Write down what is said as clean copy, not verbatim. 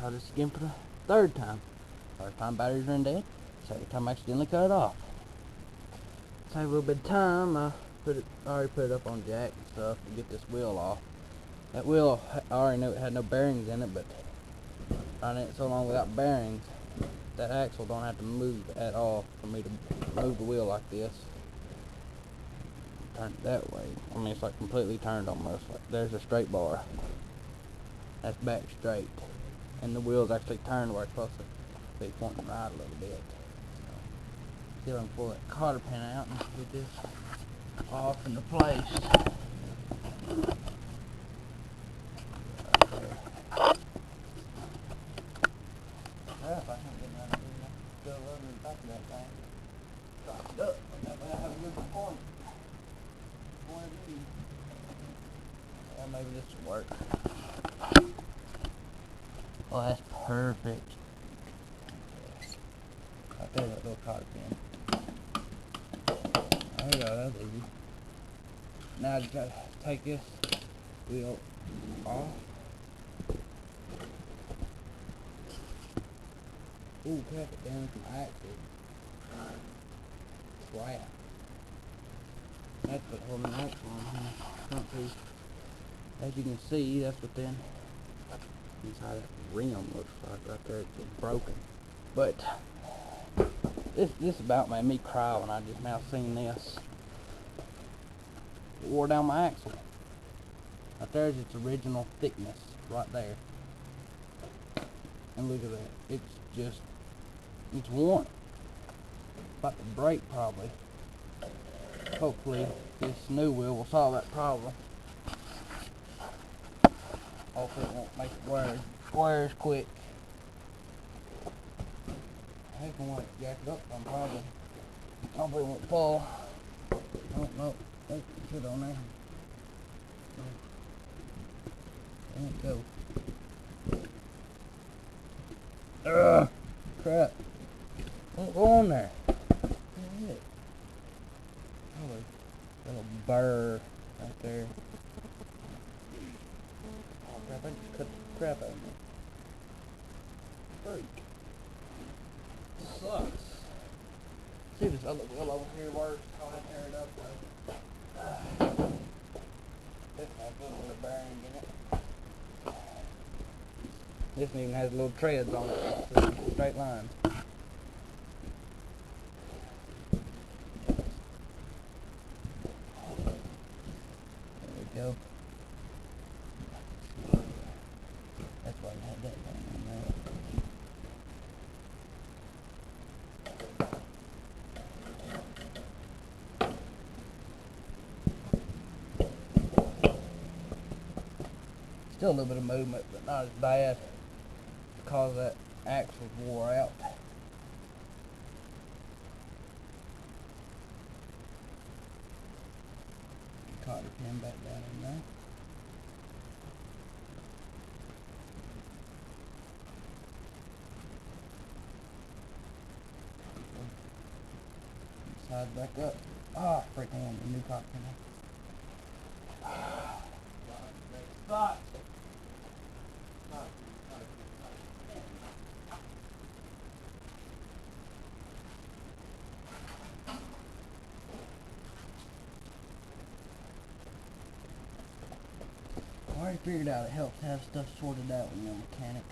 try this again for the third time. First time batteries ran dead. Second time I accidentally cut it off. Save a little bit of time. I already put it up on jack and stuff to get this wheel off. That wheel, I already knew it had no bearings in it, but running it so long without bearings, that axle don't have to move at all for me to move the wheel like this. Turn it that way. I mean, it's like completely turned almost. Like there's a straight bar. That's back straight. And the wheel's actually turned where it's supposed to be pointing right a little bit. So, see if I can pull that cotter pin out and get this off into place. Well, if I can't get none of it, I'll go over the back of that thing. Drop it up. That way I have a good point. Well, maybe this will work. Oh, that's perfect. Right there, that little cotter pin. There you go, that's easy. Now I just gotta take this wheel off. Ooh, crap, it down some axle. Crap. That's what holding the axle on here. Front piece. As you can see, that's what then inside that rim looks like right there. It's broken. But this about made me cry when I just now seen this. It wore down my axle. Right there's its original thickness right there. And look at that. It's worn. About to break probably. Hopefully this new wheel will solve that problem. Hopefully it won't make it wears quick. I hate when I jack it up, probably won't fall. I don't know. Let's put it on there. There it goes. Crap. Won't go on there. Look at it. Oh, a little burr right there. Oh crap, I just cut the crap out of me. Freak. Sucks. See this other wheel over here works. I'll have to tear it up though. This has a little bit of bearing in it. This one even has little treads on it. So it's straight lines. There we go. That's why you had that thing on there. Still a little bit of movement, but not as bad because that axle wore out. Cotter pin back down in there. Side back up. Ah, freaking want a new cotter pin. Spot. I already figured out it helps to have stuff sorted out when you're a mechanic.